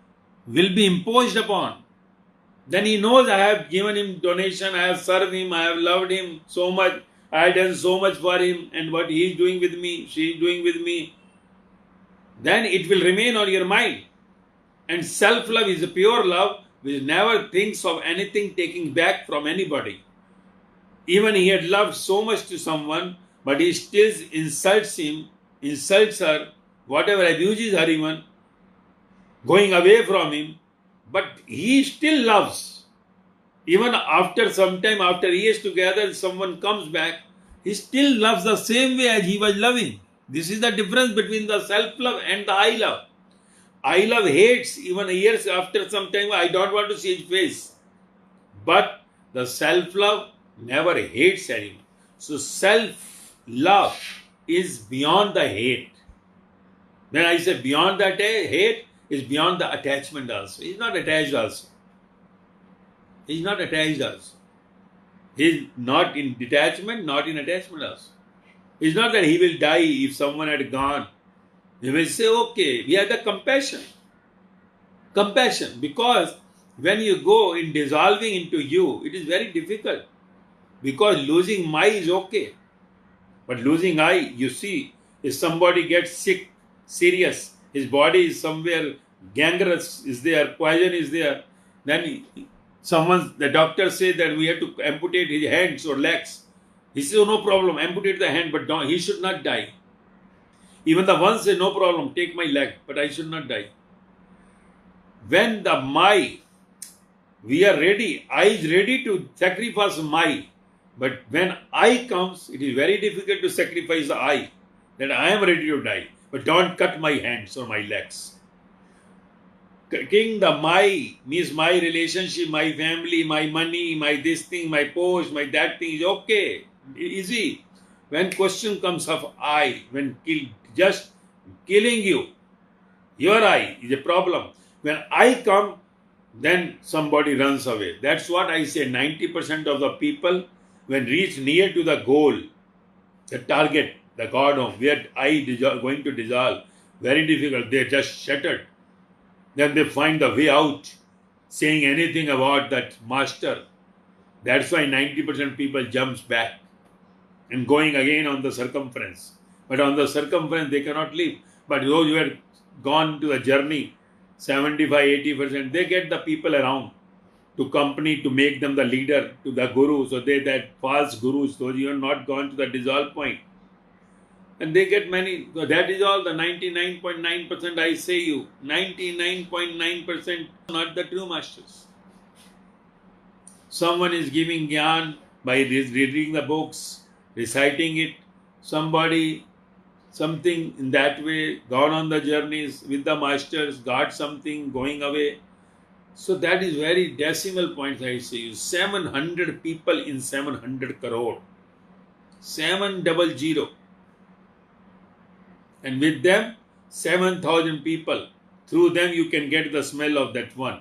will be imposed upon. Then he knows I have given him donation, I have served him, I have loved him so much, I have done so much for him, and what he is doing with me, she is doing with me. Then it will remain on your mind. And self-love is a pure love which never thinks of anything taking back from anybody. Even he had loved so much to someone, but he still insults him, insults her, whatever, abuses her even, going away from him, but he still loves. Even after some time, after years together, someone comes back, he still loves the same way as he was loving. This is the difference between the self-love and the I love. I love hates, even years after some time, I don't want to see his face. But the self-love never hates anyone. So self-love is beyond the hate. When I say beyond that hate, is beyond the attachment also. He is not attached also. He is not attached also. He is not in detachment, not in attachment also. It is not that he will die if someone had gone. He will say, okay, we have the compassion. Compassion, because when you go in dissolving into you, it is very difficult. Because losing my is okay. But losing I, you see, if somebody gets sick, serious, his body is somewhere gangrenous is there, poison is there, then the doctor says that we have to amputate his hands or legs. He says, oh, no problem, amputate the hand, but he should not die. Even the one say, no problem, take my leg, but I should not die. When the we are ready, I is ready to sacrifice my, but when I comes, it is very difficult to sacrifice the I, that I am ready to die, but don't cut my hands or my legs. Cutting the my means my relationship, my family, my money, my this thing, my post, my that thing is okay, easy. When question comes of I, when just killing you, your I is a problem. When I come, then somebody runs away. That's what I say. 90% of the people, when reach near to the goal, the target, the Godhome, where I is going to dissolve, very difficult. They just shattered. Then they find the way out, saying anything about that master. That's why 90% people jumps back and going again on the circumference. But on the circumference, they cannot live. But those who have gone to the journey, 75-80%, they get the people around to company to make them the leader, to the guru. So that false gurus, those who have not gone to the dissolve point. And they get many. So that is all the 99.9% I say you. 99.9% not the true masters. Someone is giving gyan by reading the books, reciting it. Somebody, something in that way, gone on the journeys with the masters, got something, going away. So that is very decimal points I say you. 700 people in 700 crore. 700. And with them, 7,000 people. Through them you can get the smell of that one.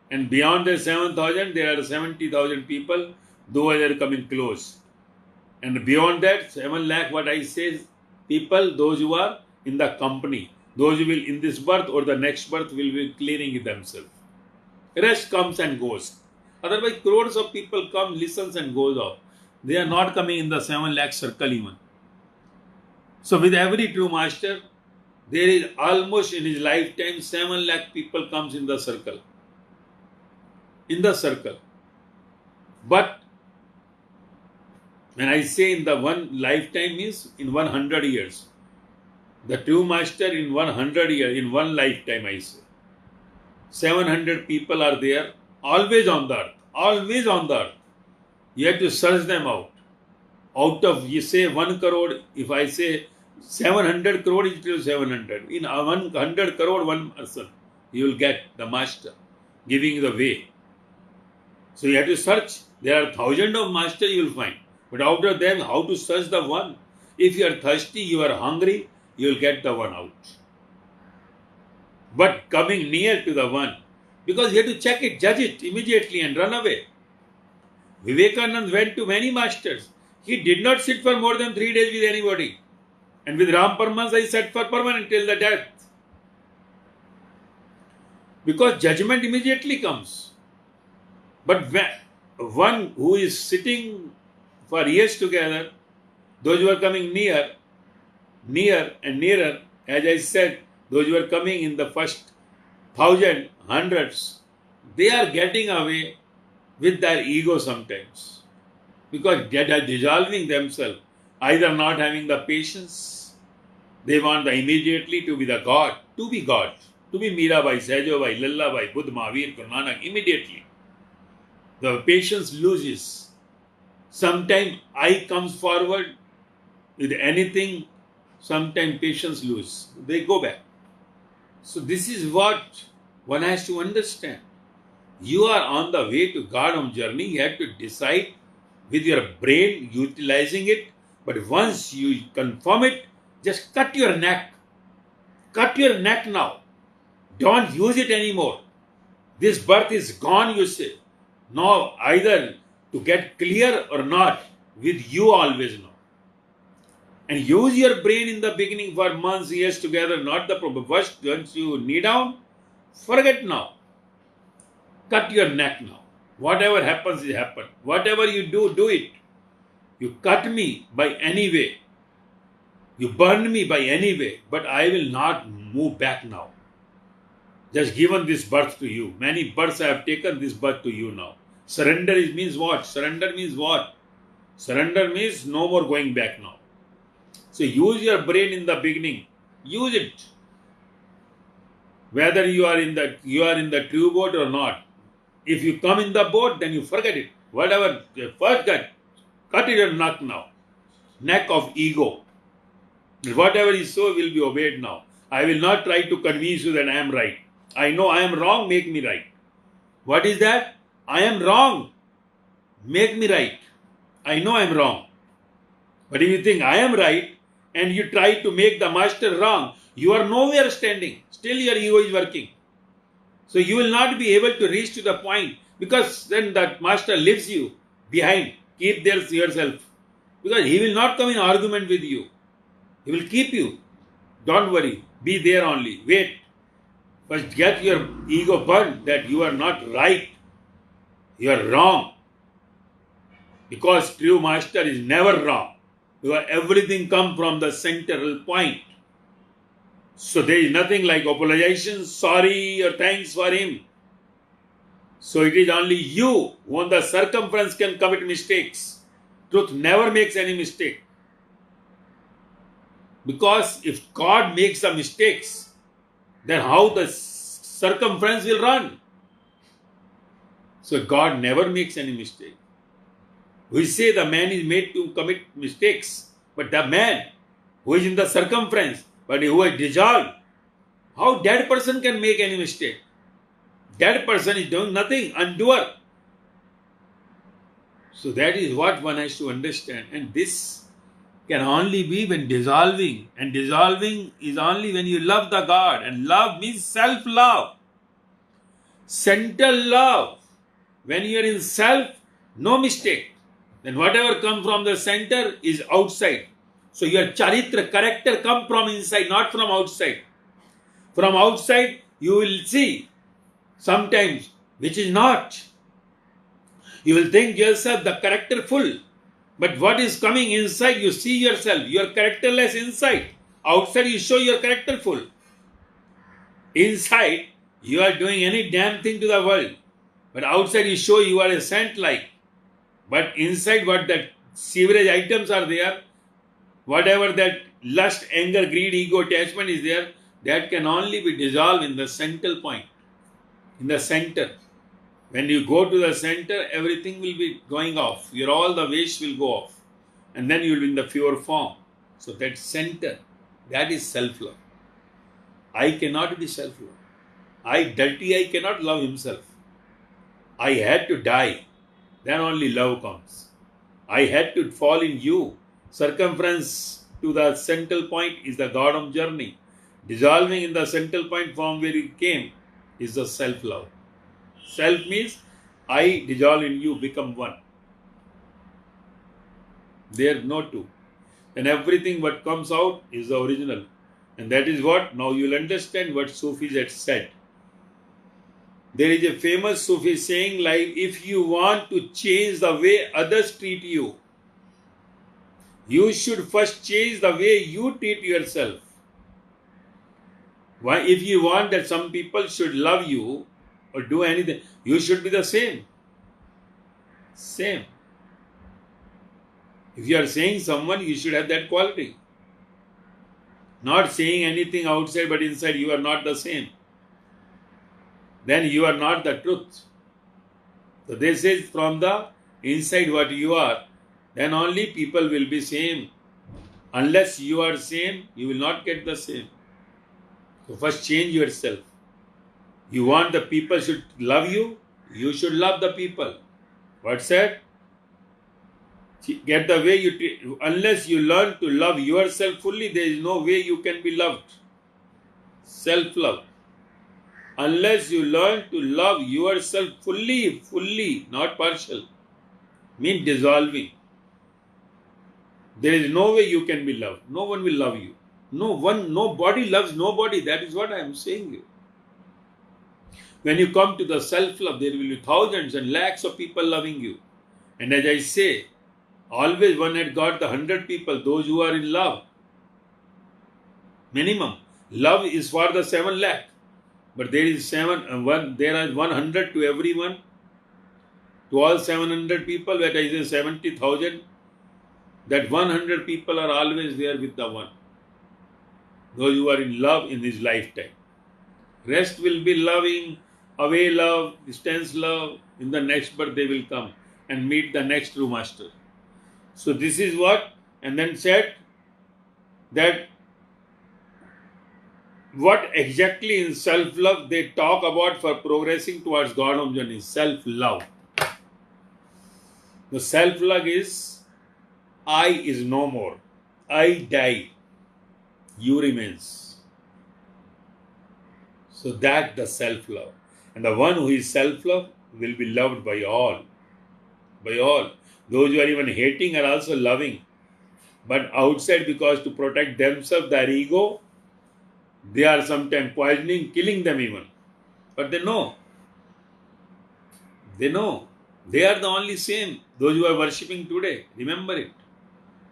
And beyond the 7,000, there are 70,000 people, those are coming close. And beyond that, 7 lakh, what I say, people, those who are in the company, those who will in this birth or the next birth will be clearing themselves. Rest comes and goes. Otherwise, crores of people come, listens and goes off. They are not coming in the 7 lakh circle even. So with every true master, there is almost in his lifetime 7 lakh people comes in the circle. In the circle. But when I say in the one lifetime means in 100 years. The true master in 100 years, in one lifetime I say. 700 people are there, always on the earth, always on the earth. You have to search them out. Out of, you say 1 crore, if I say 700 crore, it will 700. In 100 crore, one person, you will get the master giving the way. So you have to search. There are thousands of masters you will find. But out of them, how to search the one? If you are thirsty, you are hungry, you will get the one out. But coming near to the one, because you have to check it, judge it immediately and run away. Vivekananda went to many masters. He did not sit for more than 3 days with anybody. And with Ram Paramahansa, he sat for permanent till the death. Because judgment immediately comes. But one who is sitting for years together, those who are coming near and nearer, as I said, those who are coming in the first 1,000, hundreds, they are getting away with their ego sometimes. Because they are dissolving themselves, either not having the patience, they want immediately to be the God, to be God, to be Mirabai, Sahajabai, Lallabai, Buddha, Mahavir, Guru Nanak, immediately. The patience loses. Sometimes I comes forward with anything, sometimes patience loses. They go back. So this is what one has to understand. You are on the way to GODHOME journey. You have to decide with your brain, utilizing it. But once you confirm it, just cut your neck. Cut your neck now. Don't use it anymore. This birth is gone, you say. Now, either to get clear or not, with you always know. And use your brain in the beginning for months, years together, not the problem. First, once you knee down, forget now. Cut your neck now. Whatever happens, it happens. Whatever you do, do it. You cut me by any way. You burn me by any way. But I will not move back now. Just given this birth to you. Many births I have taken this birth to you now. Surrender means what? Surrender means what? Surrender means no more going back now. So use your brain in the beginning. Use it. Whether you are in the true boat or not. If you come in the boat, then you forget it. Whatever, first cut it your neck now. Neck of ego. Whatever is so will be obeyed now. I will not try to convince you that I am right. I know I am wrong, make me right. What is that? I am wrong. Make me right. I know I am wrong. But if you think I am right and you try to make the master wrong, you are nowhere standing. Still your ego is working. So you will not be able to reach to the point, because then that master leaves you behind. Keep there yourself. Because he will not come in argument with you. He will keep you. Don't worry. Be there only. Wait. First get your ego burned that you are not right. You are wrong. Because true master is never wrong. Because everything comes from the central point. So there is nothing like apologization, sorry or thanks for him. So it is only you who on the circumference can commit mistakes. Truth never makes any mistake. Because if God makes the mistakes, then how the circumference will run? So God never makes any mistake. We say the man is made to commit mistakes, but the man who is in the circumference, but who is dissolved, how that person can make any mistake? That person is doing nothing, undoer. So that is what one has to understand. And this can only be when dissolving. And dissolving is only when you love the God. And love means self-love. Central love. When you are in self, no mistake. Then whatever comes from the center is outside. So your charitra, character, come from inside, not from outside. From outside, you will see sometimes which is not. You will think yourself the character full. But what is coming inside, you see yourself. You are characterless inside. Outside, you show your character full. Inside, you are doing any damn thing to the world. But outside, you show you are a saint-like. But inside, what that sewerage items are there, whatever that lust, anger, greed, ego, attachment is there, that can only be dissolved in the central point, in the center. When you go to the center, everything will be going off. All the waste will go off. And then you will be in the pure form. So that center, that is self-love. I cannot be self-love. Dirty I cannot love himself. I had to die. Then only love comes. I had to fall in you. Circumference to the central point is the Godhome journey. Dissolving in the central point from where it came is the self-love. Self means I dissolve in you, become one. There are no two. And everything what comes out is the original. And that is what, now you will understand what Sufis had said. There is a famous Sufi saying like, if you want to change the way others treat you, you should first change the way you treat yourself. Why? If you want that some people should love you or do anything, you should be the same. Same. If you are saying someone, you should have that quality. Not saying anything outside, but inside you are not the same. Then you are not the truth. So this is from the inside what you are. Then only people will be same. Unless you are same, you will not get the same. So first change yourself. You want the people should love you, you should love the people. What's that? Get the way you treat. Unless you learn to love yourself fully, there is no way you can be loved. Self-love. Unless you learn to love yourself fully, not partial, means dissolving. There is no way you can be loved. No one will love you. Nobody loves nobody. That is what I am saying you. When you come to the self-love, there will be thousands and lakhs of people loving you. And as I say, always one had got the 100 people, those who are in love. Minimum. Love is for the 7 lakh. But there is there are 100 to everyone. To all 700 people, that is 70,000. That 100 people are always there with the one. Those who are in love in this lifetime. Rest will be loving, away love, distance love. In the next birth they will come and meet the next true master. So this is what, and then said that what exactly in self-love they talk about for progressing towards Godhome journey. Self-love. The self-love is, I is no more. I die. You remains. So that the self-love. And the one who is self-love will be loved by all. By all. Those who are even hating are also loving. But outside, because to protect themselves, their ego, they are sometimes poisoning, killing them even. But they know. They know. They are the only same. Those who are worshipping today. Remember it.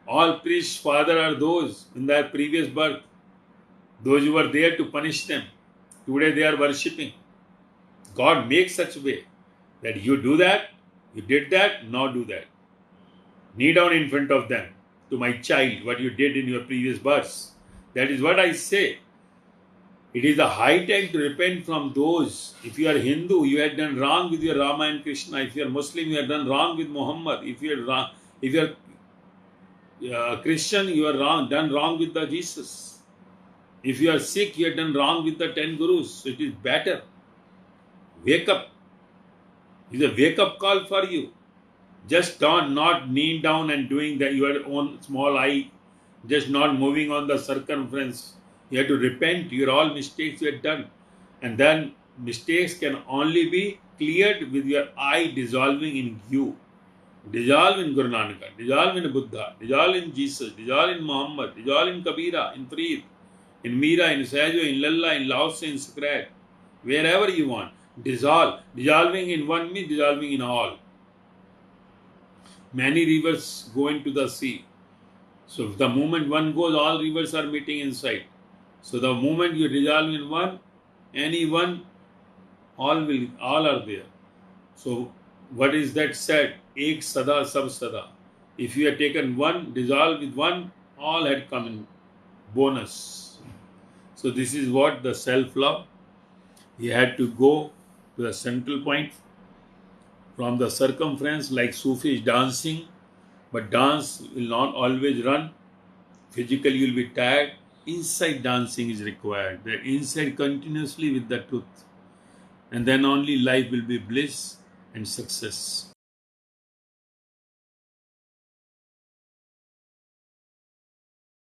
All priests' father are those in their previous birth. Those who were there to punish them. Today they are worshipping. God makes such a way that you do that, you did that, now do that. Kneel down in front of them. To my child, what you did in your previous births. That is what I say. It is a high time to repent from those. If you are Hindu, you had done wrong with your Rama and Krishna. If you are Muslim, you have done wrong with Muhammad. If you are Christian, you are done wrong with the Jesus. If you are Sikh, you have done wrong with the 10 Gurus. So it is better. Wake up. It is a wake-up call for you. Just not kneel down and doing your own small I. Just not moving on the circumference. You have to repent your all mistakes you have done. And then mistakes can only be cleared with your I dissolving in you. Dissolve in Guru Nanak, dissolve in Buddha, dissolve in Jesus, dissolve in Muhammad, dissolve in Kabira, in Farid, in Meera, in Sahajo, in Lalla, in Laos, in Socrates. Wherever you want. Dissolve. Dissolving in one means dissolving in all. Many rivers go into the sea. So the moment one goes, all rivers are meeting inside. So the moment you dissolve in one, any one, all are there. So what is that said? Ek sada, sab sada. If you had taken one, dissolved with one, all had come in bonus. So this is what the self-love. You had to go to the central point. From the circumference, like Sufi is dancing, but dance will not always run. Physically, you will be tired. Inside dancing is required. That inside continuously with the truth. And then only life will be bliss and success.